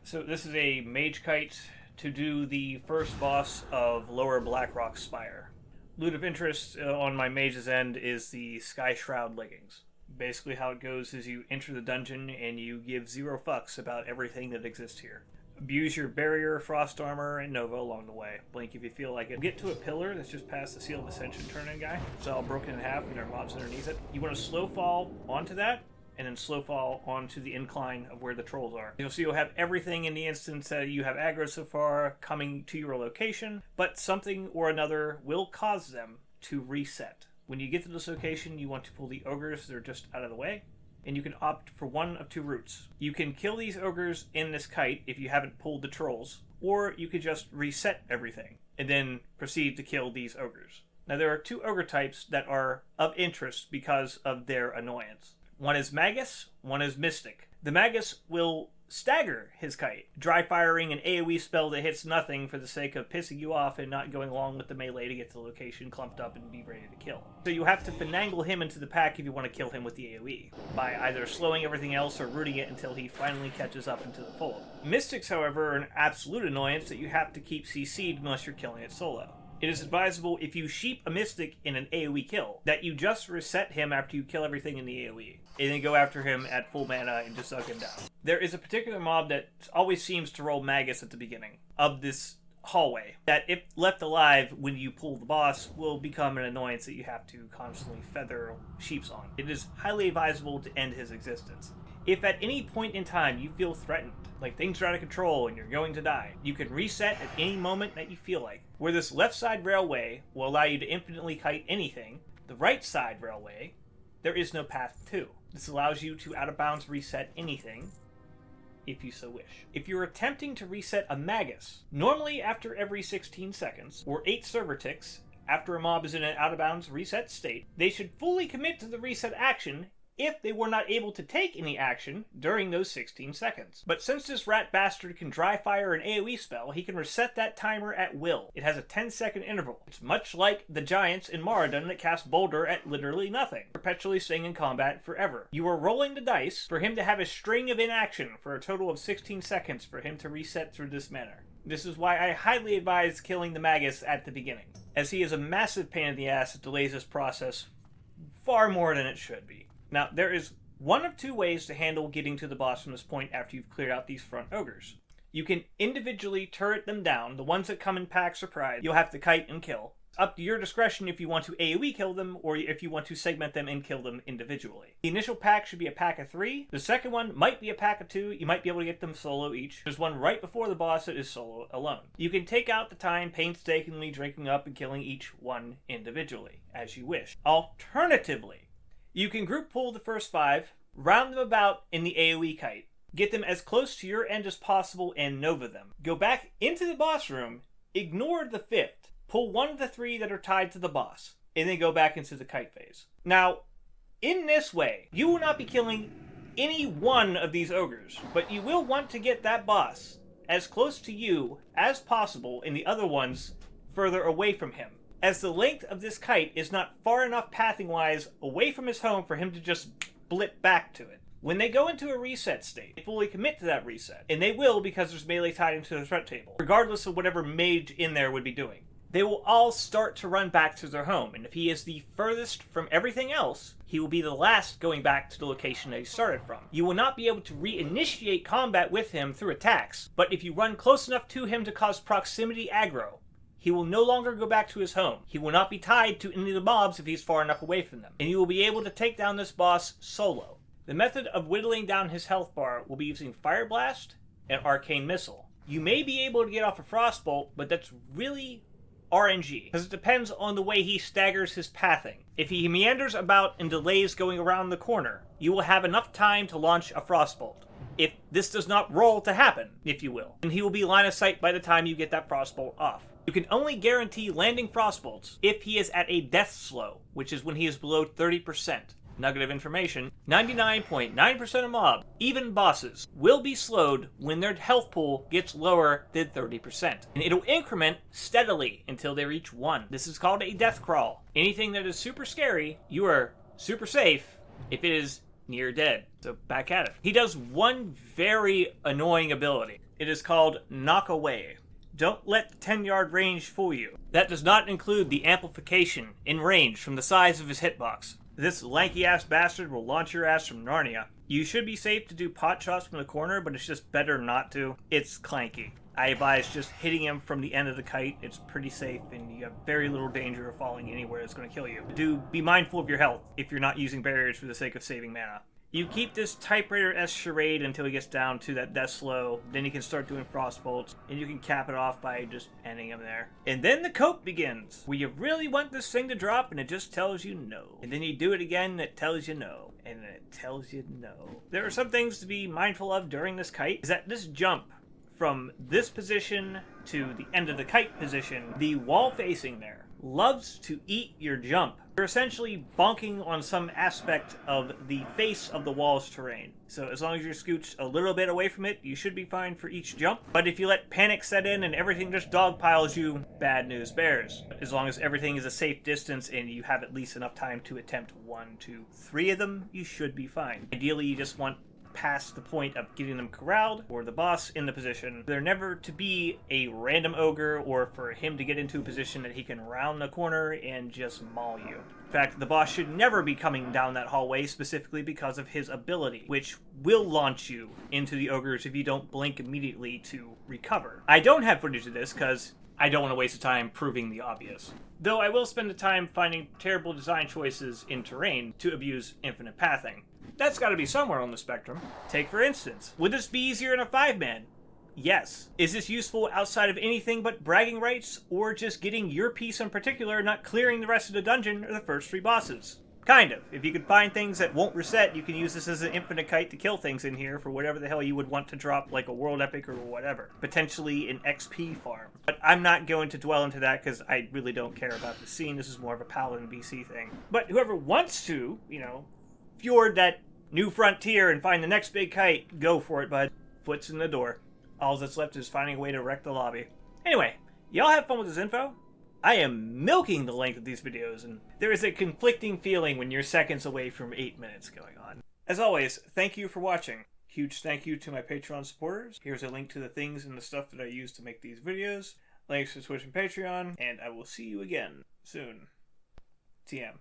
So this is a mage kite to do the first boss of Lower Blackrock Spire. Loot of interest on my mage's end is the Sky Shroud leggings. Basically how it goes is you enter the dungeon and you give 0 fucks about everything that exists here. Abuse your barrier, frost armor, and nova along the way. Blink if you feel like it. Get to a pillar that's just past the Seal of Ascension turn-in guy. It's all broken in half and there are mobs underneath it. You want to slow fall onto that, and then slow fall onto the incline of where the trolls are. You'll have everything in the instance that you have aggro so far coming to your location, but something or another will cause them to reset. When you get to this location, you want to pull the ogres that are just out of the way, and you can opt for one of 2 routes. You can kill these ogres in this kite if you haven't pulled the trolls, or you could just reset everything, and then proceed to kill these ogres. Now there are 2 ogre types that are of interest because of their annoyance. One is Magus, one is Mystic. The Magus will stagger his kite, dry firing an AoE spell that hits nothing for the sake of pissing you off and not going along with the melee to get to the location clumped up and be ready to kill. So you have to finagle him into the pack if you want to kill him with the AoE, by either slowing everything else or rooting it until he finally catches up into the fold. Mystics, however, are an absolute annoyance that you have to keep CC'd unless you're killing it solo. It is advisable if you sheep a Mystic in an AoE kill, that you just reset him after you kill everything in the AoE, and then go after him at full mana and just suck him down. There is a particular mob that always seems to roll Magus at the beginning of this hallway, that if left alive when you pull the boss will become an annoyance that you have to constantly feather sheeps on. It is highly advisable to end his existence. If at any point in time you feel threatened, like things are out of control and you're going to die, you can reset at any moment that you feel like. Where this left side railway will allow you to infinitely kite anything, the right side railway, there is no path to. This allows you to out of bounds reset anything, if you so wish. If you're attempting to reset a Magus, normally after every 16 seconds, or 8 server ticks, after a mob is in an out of bounds reset state, they should fully commit to the reset action if they were not able to take any action during those 16 seconds. But since this rat bastard can dry fire an AoE spell, he can reset that timer at will. It has a 10-second interval. It's much like the giants in Moradin that cast Boulder at literally nothing, perpetually staying in combat forever. You are rolling the dice for him to have a string of inaction for a total of 16 seconds for him to reset through this manner. This is why I highly advise killing the Magus at the beginning, as he is a massive pain in the ass that delays this process far more than it should be. Now, there is one of 2 ways to handle getting to the boss from this point after you've cleared out these front ogres. You can individually turret them down. The ones that come in packs or pride, you'll have to kite and kill. It's up to your discretion if you want to AoE kill them or if you want to segment them and kill them individually. The initial pack should be a pack of 3. The second one might be a pack of 2. You might be able to get them solo each. There's one right before the boss that is solo alone. You can take out the time painstakingly drinking up and killing each one individually, as you wish. Alternatively, you can group pull the first 5, round them about in the AoE kite, get them as close to your end as possible and nova them. Go back into the boss room, ignore the 5th, pull one of the 3 that are tied to the boss, and then go back into the kite phase. Now, in this way, you will not be killing any one of these ogres, but you will want to get that boss as close to you as possible and the other ones further away from him, as the length of this kite is not far enough pathing-wise away from his home for him to just blip back to it. When they go into a reset state, they fully commit to that reset, and they will because there's melee tied into the threat table, regardless of whatever mage in there would be doing. They will all start to run back to their home, and if he is the furthest from everything else, he will be the last going back to the location that he started from. You will not be able to reinitiate combat with him through attacks, but if you run close enough to him to cause proximity aggro, he will no longer go back to his home. He will not be tied to any of the mobs if he's far enough away from them. And you will be able to take down this boss solo. The method of whittling down his health bar will be using Fire Blast and Arcane Missile. You may be able to get off a Frostbolt, but that's really RNG, because it depends on the way he staggers his pathing. If he meanders about and delays going around the corner, you will have enough time to launch a Frostbolt. If this does not roll to happen, if you will, and he will be line of sight by the time you get that Frostbolt off. You can only guarantee landing Frostbolts if he is at a death slow, which is when he is below 30%. Nugget of information, 99.9% of mobs, even bosses, will be slowed when their health pool gets lower than 30%. And it'll increment steadily until they reach 1. This is called a death crawl. Anything that is super scary, you are super safe if it is near dead. So back at it. He does one very annoying ability. It is called Knock Away. Don't let the 10-yard range fool you. That does not include the amplification in range from the size of his hitbox. This lanky-ass bastard will launch your ass from Narnia. You should be safe to do pot shots from the corner, but it's just better not to. It's clanky. I advise just hitting him from the end of the kite. It's pretty safe, and you have very little danger of falling anywhere that's going to kill you. Do be mindful of your health if you're not using barriers for the sake of saving mana. You keep this Typewriter-esque charade until he gets down to that death slow, then you can start doing frost bolts, and you can cap it off by just ending him there. And then the cope begins, where you really want this thing to drop, and it just tells you no. And then you do it again, and it tells you no. And then it tells you no. There are some things to be mindful of during this kite, is that this jump from this position to the end of the kite position, the wall facing there, loves to eat your jump. You're essentially bonking on some aspect of the face of the wall's terrain. So as long as you're scooched a little bit away from it, you should be fine for each jump. But if you let panic set in and everything just dogpiles you, bad news bears. As long as everything is a safe distance and you have at least enough time to attempt 1, 2, 3 of them, you should be fine. Ideally, you just want past the point of getting them corralled or the boss in the position. They're never to be a random ogre or for him to get into a position that he can round the corner and just maul you. In fact, the boss should never be coming down that hallway specifically because of his ability, which will launch you into the ogres if you don't blink immediately to recover. I don't have footage of this because I don't want to waste the time proving the obvious. Though I will spend the time finding terrible design choices in terrain to abuse infinite pathing. That's got to be somewhere on the spectrum. Take for instance, would this be easier in a 5-man? Yes. Is this useful outside of anything but bragging rights, or just getting your piece in particular, not clearing the rest of the dungeon or the first 3 bosses? Kind of. If you can find things that won't reset, you can use this as an infinite kite to kill things in here for whatever the hell you would want to drop, like a world epic or whatever. Potentially an XP farm. But I'm not going to dwell into that because I really don't care about the scene. This is more of a Paladin BC thing. But whoever wants to, fjord that new frontier and find the next big kite, go for it, bud. Foot's in the door. All that's left is finding a way to wreck the lobby. Anyway, y'all have fun with this info. I am milking the length of these videos, and there is a conflicting feeling when you're seconds away from 8 minutes going on. As always, thank you for watching. Huge thank you to my Patreon supporters. Here's a link to the things and the stuff that I use to make these videos. Links to Twitch and Patreon, and I will see you again soon. TM.